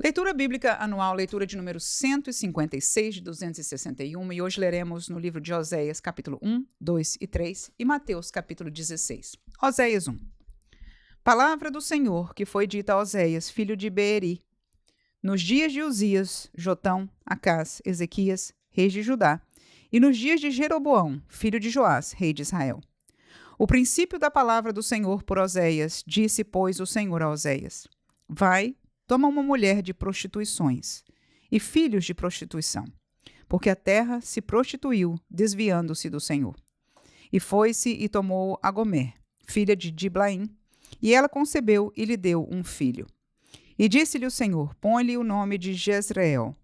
Leitura Bíblica Anual, leitura de número 156 de 261, e hoje leremos no livro de Oséias, capítulo 1, 2 e 3, e Mateus, capítulo 16. Oséias 1. Palavra do Senhor que foi dita a Oséias, filho de Beeri, nos dias de Uzias, Jotão, Acás, Ezequias, reis de Judá, e nos dias de Jeroboão, filho de Joás, rei de Israel. O princípio da palavra do Senhor por Oséias, disse, pois, o Senhor a Oséias: Vai, toma uma mulher de prostituições e filhos de prostituição, porque a terra se prostituiu, desviando-se do Senhor. E foi-se e tomou a Gomer, filha de Diblaim, e ela concebeu e lhe deu um filho. E disse-lhe o Senhor: Põe-lhe o nome de Jezreel,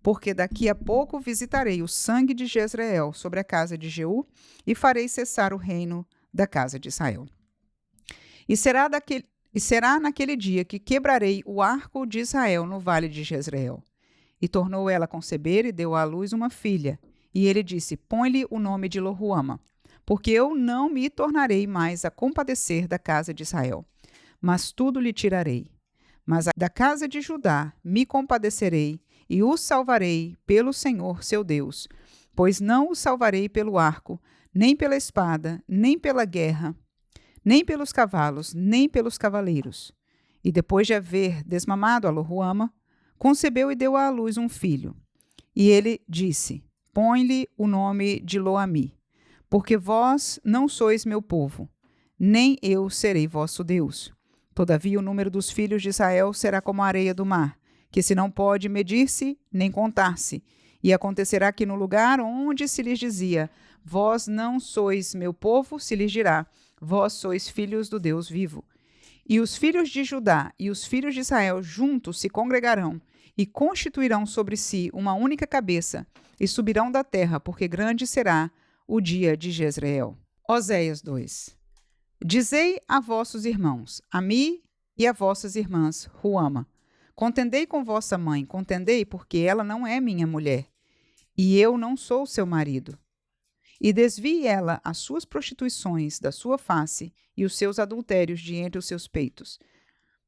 porque daqui a pouco visitarei o sangue de Jezreel sobre a casa de Jeú e farei cessar o reino da casa de Israel. E será naquele dia que quebrarei o arco de Israel no vale de Jezreel. E tornou ela a conceber e deu à luz uma filha. E ele disse: Põe-lhe o nome de Loruama, porque eu não me tornarei mais a compadecer da casa de Israel, mas tudo lhe tirarei. Mas da casa de Judá me compadecerei e o salvarei pelo Senhor seu Deus, pois não o salvarei pelo arco, nem pela espada, nem pela guerra, nem pelos cavalos, nem pelos cavaleiros. E depois de haver desmamado a Loruama, concebeu e deu à luz um filho. E ele disse: Põe-lhe o nome de Loami, porque vós não sois meu povo, nem eu serei vosso Deus. Todavia o número dos filhos de Israel será como a areia do mar, que se não pode medir-se nem contar-se. E acontecerá que no lugar onde se lhes dizia: Vós não sois meu povo, se lhes dirá: Vós sois filhos do Deus vivo. E os filhos de Judá e os filhos de Israel juntos se congregarão e constituirão sobre si uma única cabeça e subirão da terra, porque grande será o dia de Jezreel. Oséias 2. Dizei a vossos irmãos, a mim e a vossas irmãs, Ruama: Contendei com vossa mãe, contendei, porque ela não é minha mulher, e eu não sou seu marido. E desvie ela as suas prostituições da sua face e os seus adultérios de entre os seus peitos,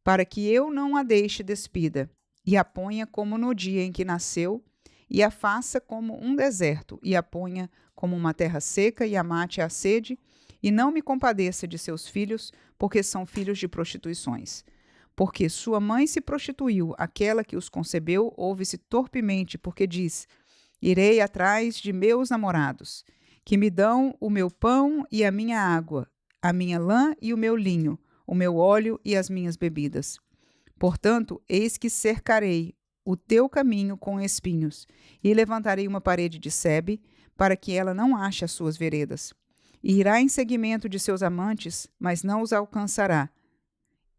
para que eu não a deixe despida, e a ponha como no dia em que nasceu, e a faça como um deserto, e a ponha como uma terra seca, e a mate a sede, e não me compadeça de seus filhos, porque são filhos de prostituições. Porque sua mãe se prostituiu, aquela que os concebeu ouve-se torpemente, porque diz: Irei atrás de meus namorados, que me dão o meu pão e a minha água, a minha lã e o meu linho, o meu óleo e as minhas bebidas. Portanto, eis que cercarei o teu caminho com espinhos, e levantarei uma parede de sebe, para que ela não ache as suas veredas. E irá em seguimento de seus amantes, mas não os alcançará.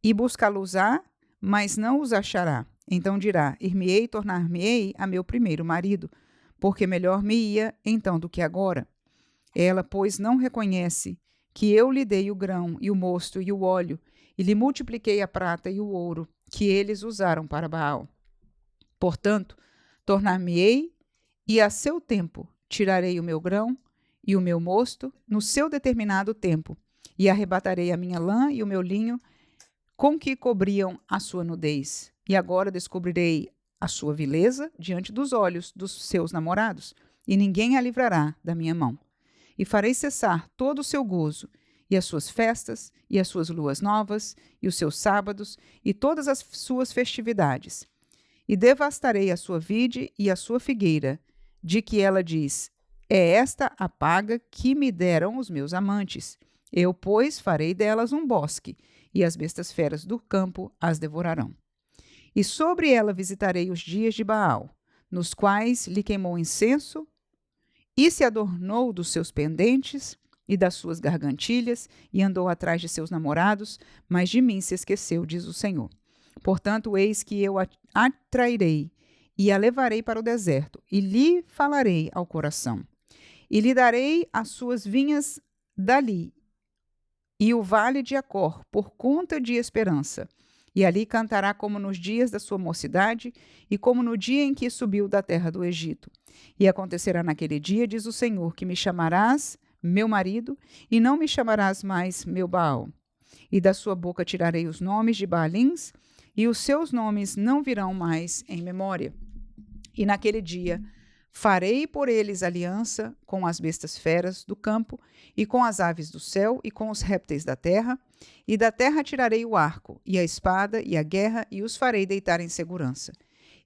E buscá-los-á, mas não os achará. Então dirá: Ir-me-ei e tornar-me-ei a meu primeiro marido, porque melhor me ia então do que agora. Ela, pois, não reconhece que eu lhe dei o grão e o mosto e o óleo, e lhe multipliquei a prata e o ouro, que eles usaram para Baal. Portanto, tornar-me-ei, e a seu tempo tirarei o meu grão e o meu mosto no seu determinado tempo, e arrebatarei a minha lã e o meu linho, com que cobriam a sua nudez. E agora descobrirei a sua vileza diante dos olhos dos seus namorados, e ninguém a livrará da minha mão. E farei cessar todo o seu gozo, e as suas festas, e as suas luas novas, e os seus sábados, e todas as suas festividades. E devastarei a sua vide e a sua figueira, de que ela diz: É esta a paga que me deram os meus amantes. Eu, pois, farei delas um bosque, e as bestas feras do campo as devorarão. E sobre ela visitarei os dias de Baal, nos quais lhe queimou incenso, e se adornou dos seus pendentes e das suas gargantilhas, e andou atrás de seus namorados, mas de mim se esqueceu, diz o Senhor. Portanto, eis que eu a atrairei, e a levarei para o deserto, e lhe falarei ao coração. E lhe darei as suas vinhas dali, e o vale de Acor, por conta de esperança. E ali cantará como nos dias da sua mocidade, e como no dia em que subiu da terra do Egito. E acontecerá naquele dia, diz o Senhor, que me chamarás meu marido, e não me chamarás mais meu Baal. E da sua boca tirarei os nomes de Baalins, e os seus nomes não virão mais em memória. E naquele dia farei por eles aliança com as bestas feras do campo, e com as aves do céu, e com os répteis da terra, e da terra tirarei o arco, e a espada, e a guerra, e os farei deitar em segurança.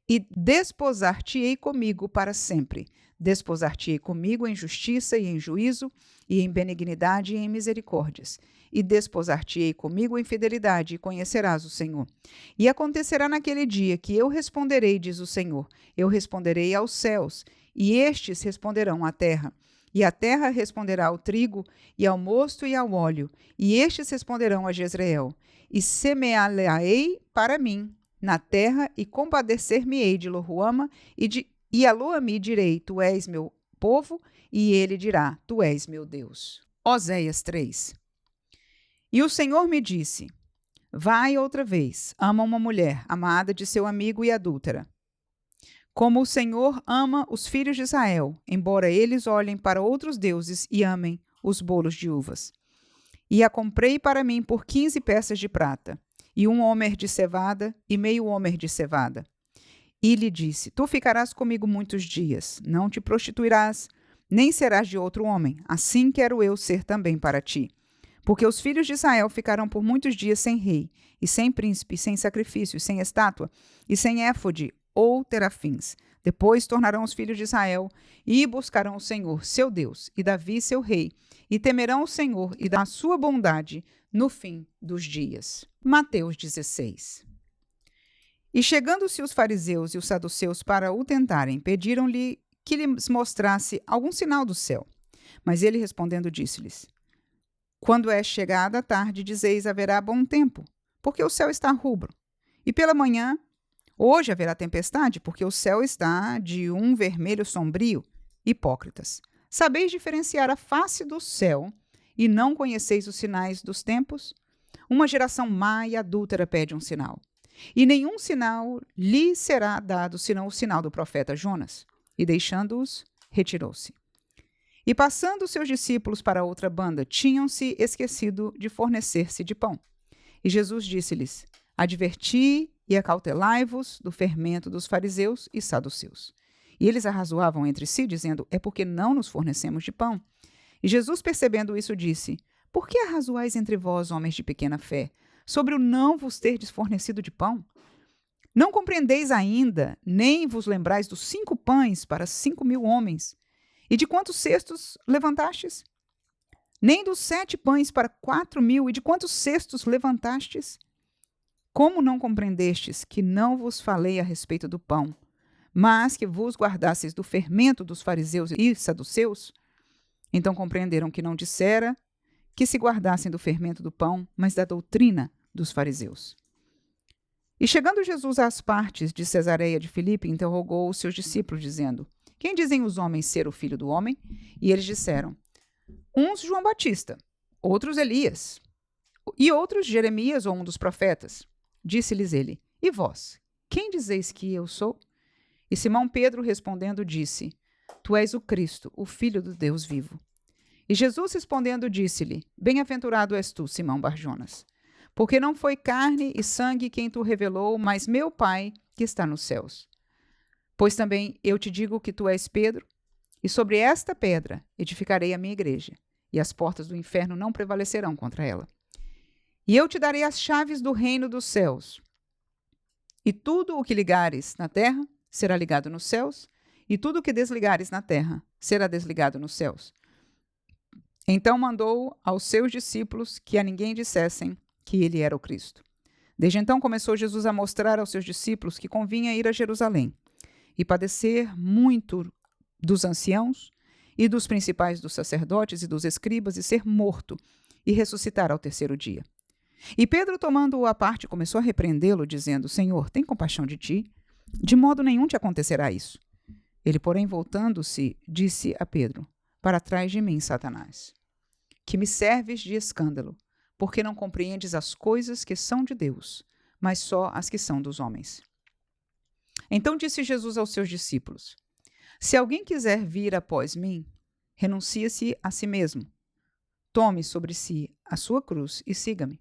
E desposar-te-ei comigo para sempre. Desposar-te-ei comigo em justiça e em juízo, e em benignidade e em misericórdias. E desposar-te-ei comigo em fidelidade, e conhecerás o Senhor. E acontecerá naquele dia que eu responderei, diz o Senhor, eu responderei aos céus, e estes responderão à terra. E a terra responderá ao trigo, e ao mosto e ao óleo, e estes responderão a Jezreel. E semeá-la-ei para mim na terra, e compadecer-me-ei de Lo-ruama, e a Lo-ammi direi, tu és meu povo, e ele dirá, tu és meu Deus. Oséias 3. E o Senhor me disse, vai outra vez, ama uma mulher, amada de seu amigo e adúltera. Como o Senhor ama os filhos de Israel, embora eles olhem para outros deuses e amem os bolos de uvas. E a comprei para mim por 15 peças de prata, e 1 homer de cevada, e meio homer de cevada. E lhe disse, tu ficarás comigo muitos dias, não te prostituirás, nem serás de outro homem, assim quero eu ser também para ti. Porque os filhos de Israel ficarão por muitos dias sem rei, e sem príncipe, sem sacrifício, sem estátua, e sem éfode ou terafins. Depois tornarão os filhos de Israel e buscarão o Senhor, seu Deus, e Davi, seu rei, e temerão o Senhor e da sua bondade no fim dos dias. Mateus 16. E chegando-se os fariseus e os saduceus para o tentarem, pediram-lhe que lhes mostrasse algum sinal do céu. Mas ele respondendo disse-lhes, quando é chegada a tarde, dizeis haverá bom tempo, porque o céu está rubro. E pela manhã, hoje haverá tempestade, porque o céu está de um vermelho sombrio. Hipócritas, sabeis diferenciar a face do céu e não conheceis os sinais dos tempos? Uma geração má e adúltera pede um sinal. E nenhum sinal lhe será dado, senão o sinal do profeta Jonas. E deixando-os, retirou-se. E passando os seus discípulos para outra banda, tinham-se esquecido de fornecer-se de pão. E Jesus disse-lhes, adverti e acautelai-vos do fermento dos fariseus e saduceus. E eles arrazoavam entre si, dizendo, é porque não nos fornecemos de pão. E Jesus, percebendo isso, disse, por que arrazoais entre vós, homens de pequena fé, sobre o não vos terdes fornecido de pão? Não compreendeis ainda, nem vos lembrais dos 5 pães para 5.000 homens, e de quantos cestos levantastes? Nem dos 7 pães para 4.000, e de quantos cestos levantastes? Como não compreendestes que não vos falei a respeito do pão, mas que vos guardasseis do fermento dos fariseus e saduceus? Então compreenderam que não dissera que se guardassem do fermento do pão, mas da doutrina dos fariseus. E chegando Jesus às partes de Cesareia de Filipe, interrogou os seus discípulos, dizendo, quem dizem os homens ser o filho do homem? E eles disseram, uns João Batista, outros Elias, e outros Jeremias ou um dos profetas. Disse-lhes ele, e vós, quem dizeis que eu sou? E Simão Pedro respondendo disse, tu és o Cristo, o Filho do Deus vivo. E Jesus respondendo disse-lhe, bem-aventurado és tu, Simão Barjonas, porque não foi carne e sangue quem tu revelou, mas meu Pai que está nos céus. Pois também eu te digo que tu és Pedro, e sobre esta pedra edificarei a minha igreja, e as portas do inferno não prevalecerão contra ela. E eu te darei as chaves do reino dos céus. E tudo o que ligares na terra será ligado nos céus, e tudo o que desligares na terra será desligado nos céus. Então mandou aos seus discípulos que a ninguém dissessem que ele era o Cristo. Desde então começou Jesus a mostrar aos seus discípulos que convinha ir a Jerusalém e padecer muito dos anciãos e dos principais dos sacerdotes e dos escribas e ser morto e ressuscitar ao 3º dia. E Pedro, tomando-o à parte, começou a repreendê-lo, dizendo, Senhor, tem compaixão de ti? De modo nenhum te acontecerá isso. Ele, porém, voltando-se, disse a Pedro, para trás de mim, Satanás, que me serves de escândalo, porque não compreendes as coisas que são de Deus, mas só as que são dos homens. Então disse Jesus aos seus discípulos, se alguém quiser vir após mim, renuncie-se a si mesmo, tome sobre si a sua cruz e siga-me.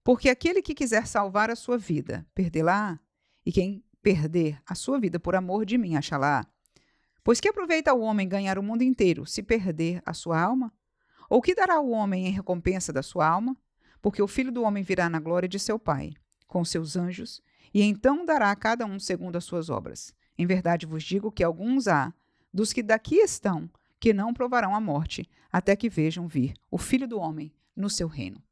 Porque aquele que quiser salvar a sua vida, perdê-la, e quem perder a sua vida por amor de mim, achá-la. Pois que aproveita o homem ganhar o mundo inteiro se perder a sua alma? Ou que dará o homem em recompensa da sua alma? Porque o Filho do Homem virá na glória de seu Pai, com seus anjos, e então dará a cada um segundo as suas obras. Em verdade vos digo que alguns há, dos que daqui estão, que não provarão a morte, até que vejam vir o Filho do Homem no seu reino.